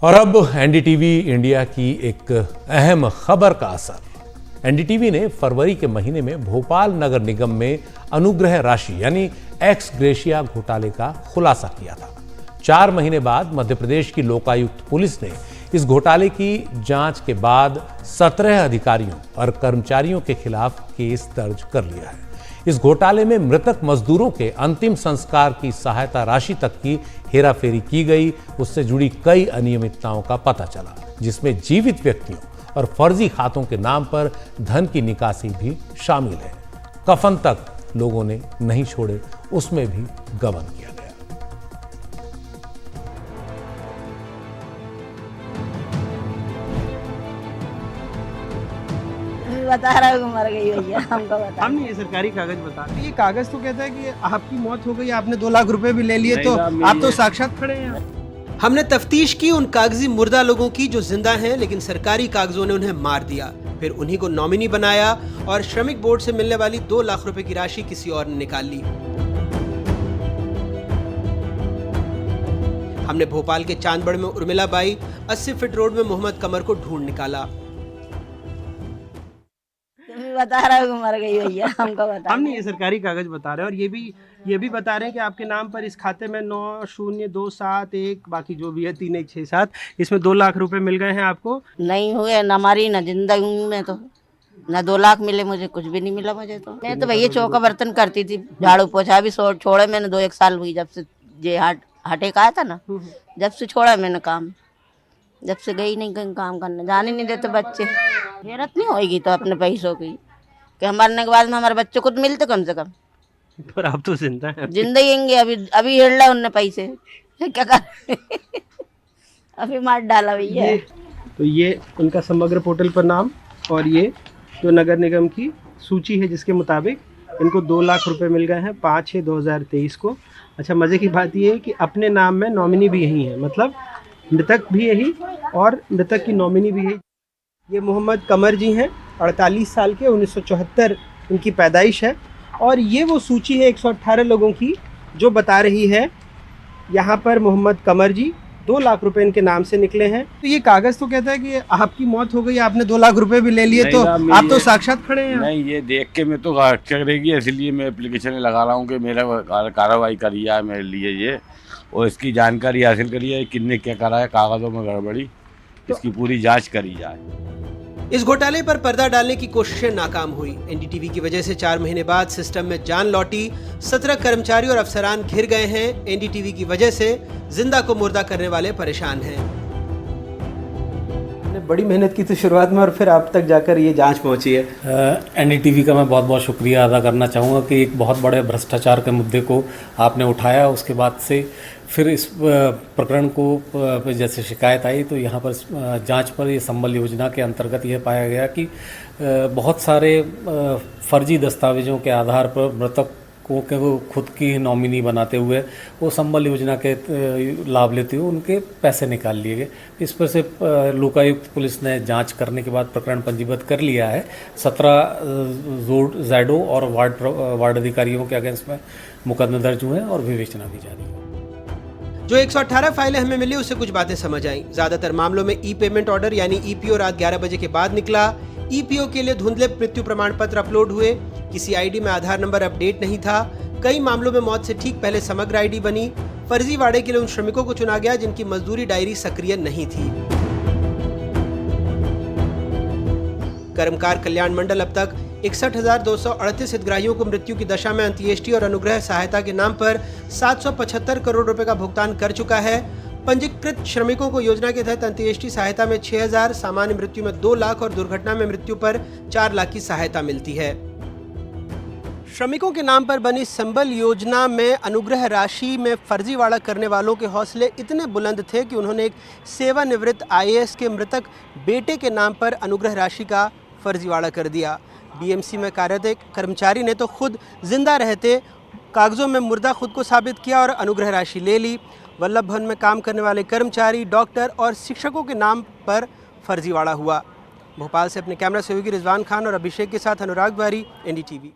और अब NDTV India की एक अहम खबर का असर। एनडीटीवी ने फरवरी के महीने में भोपाल नगर निगम में अनुग्रह राशि यानी एक्स ग्रेशिया घोटाले का खुलासा किया था। 4 महीने बाद मध्य प्रदेश की लोकायुक्त पुलिस ने इस घोटाले की जांच के बाद 17 अधिकारियों और कर्मचारियों के खिलाफ केस दर्ज कर लिया है। इस घोटाले में मृतक मजदूरों के अंतिम संस्कार की सहायता राशि तक की हेराफेरी की गई। उससे जुड़ी कई अनियमितताओं का पता चला, जिसमें जीवित व्यक्तियों और फर्जी खातों के नाम पर धन की निकासी भी शामिल है। कफन तक लोगों ने नहीं छोड़े, उसमें भी गबन किया गया। बता रहा हूँ मर गई भैया, हमको बता। हमने ये सरकारी कागज बता, ये कागज तो कहता है कि आपकी मौत हो गई, आपने 2 लाख रुपए भी ले लिए, तो आप तो साक्षात खड़े हैं। हमने तफ्तीश की उन कागजी मुर्दा लोगों की जो जिंदा हैं, लेकिन सरकारी कागजों ने उन्हें मार दिया। फिर उन्हीं को नॉमिनी बनाया और श्रमिक बोर्ड से मिलने वाली 2 लाख रुपए की राशि किसी और ने निकाल ली। हमने भोपाल के चांदबड़ में उर्मिला बाई, 80 फीट रोड में मोहम्मद कमर को ढूंढ निकाला। बता रहा हूँ मर गई भैया, हमको बता। हमने ये सरकारी कागज बता रहे हैं और ये भी बता रहे हैं कि आपके नाम पर इस खाते में 90271 बाकी जो भी है 3167 इसमें 2 लाख रुपए मिल गए हैं आपको। नहीं हुए न हमारी न जिंदगी में, तो न 2 लाख मिले, मुझे कुछ भी नहीं मिला। मुझे तो मैं तो भैया चौका बर्तन करती थी, झाड़ू पोछा भी छोड़े मैंने 2-1 साल हुई जब से ये हटे का आया था ना, जब से छोड़ा मैंने काम, जब से गई नहीं कहीं काम करने, जाने नहीं देते बच्चे। हैरत नहीं होगी तो अपने पैसों की कि हम मरने के बाद में हमारे बच्चों को तो मिलते कम से कम। पर आप तो जिंदा हैं, जिंदगी अभी हिड़ रहा उनने पैसे क्या कर अभी मार डाला भैया। तो ये उनका समग्र पोर्टल पर नाम और ये जो नगर निगम की सूची है जिसके मुताबिक इनको 2 लाख रुपए मिल गए हैं 5/6/2023 को। अच्छा, मजे की बात ये है कि अपने नाम में नॉमिनी भी यही है, मतलब मृतक भी यही और मृतक की नॉमिनी भी यही। ये मोहम्मद कमर जी हैं, 48 साल के, 1974 इनकी पैदाइश है। और ये वो सूची है 118 लोगों की जो बता रही है यहाँ पर मोहम्मद कमर जी 2 लाख रुपए इनके नाम से निकले हैं। तो ये कागज तो कहता है कि आपकी मौत हो गई, आपने 2 लाख रुपए भी ले लिए, तो आप तो साक्षात खड़े हैं। नहीं, ये देख के मैं तो करेगी, इसलिए मैं एप्लीकेशन लगा रहा हूँ कि मेरा कार्रवाई करी है मेरे लिए ये, और इसकी जानकारी हासिल करी है, किसने क्या करा है, कागजों में गड़बड़ी, इसकी पूरी जांच करी जाए। इस घोटाले पर पर्दा डालने की कोशिशें नाकाम हुई। एनडीटीवी की वजह से 4 महीने बाद सिस्टम में जान लौटी। 17 कर्मचारी और अफसरान घिर गए हैं। एनडीटीवी की वजह से जिंदा को मुर्दा करने वाले परेशान हैं। बड़ी मेहनत की थी शुरुआत में और फिर आप तक जाकर ये जांच पहुंची है। एनडीटीवी का मैं बहुत बहुत शुक्रिया अदा करना चाहूँगा कि एक बहुत बड़े भ्रष्टाचार के मुद्दे को आपने उठाया। उसके बाद से फिर इस प्रकरण को जैसे शिकायत आई तो यहाँ पर जांच पर ये संबल योजना के अंतर्गत यह पाया गया कि बहुत सारे फर्जी दस्तावेजों के आधार पर मृतक को वो खुद की नॉमिनी बनाते हुए वो संबल योजना के लाभ लेते हुए उनके पैसे निकाल लिए गए। इस पर से लोकायुक्त पुलिस ने जांच करने के बाद प्रकरण पंजीबद्ध कर लिया है। 17 जैडो और वार्ड अधिकारियों के अगेंस्ट में मुकदमे दर्ज हुए हैं और विवेचना की जा रही है। जो 118 फाइलें हमें मिली उससे कुछ बातें समझ आई। ज्यादातर मामलों में ई पेमेंट ऑर्डर यानी ईपीओ रात 11 बजे के बाद निकला। ईपीओ के लिए धुंधले मृत्यु प्रमाण पत्र अपलोड हुए। किसी आईडी में आधार नंबर अपडेट नहीं था। कई मामलों में मौत से ठीक पहले समग्र आईडी बनी। फर्जी वाड़े के लिए उन श्रमिकों को चुना गया जिनकी मजदूरी डायरी सक्रिय नहीं थी। कर्मकार कल्याण मंडल अब तक 61,238 हितग्राहियों को मृत्यु की दशा में अंत्येष्टि और अनुग्रह सहायता के नाम पर 775 करोड़ रुपए का भुगतान कर चुका है। पंजीकृत श्रमिकों को योजना के तहत अंत्येष्टि सहायता में 6,000, सामान्य मृत्यु में 2 लाख और दुर्घटना में मृत्यु पर 4 लाख की सहायता मिलती है। श्रमिकों के नाम पर बनी संबल योजना में अनुग्रह राशि में फर्जीवाड़ा करने वालों के हौसले इतने बुलंद थे कि उन्होंने एक सेवानिवृत्त आईएएस के मृतक बेटे के नाम पर अनुग्रह राशि का फर्जीवाड़ा कर दिया। बीएमसी में कार्यरत एक कर्मचारी ने तो खुद जिंदा रहते कागजों में मुर्दा खुद को साबित किया और अनुग्रह राशि ले ली। वल्लभ भवन में काम करने वाले कर्मचारी, डॉक्टर और शिक्षकों के नाम पर फर्जीवाड़ा हुआ। भोपाल से अपने कैमरा सहयोगी रिजवान खान और अभिषेक के साथ अनुराग वारी, एनडीटीवी।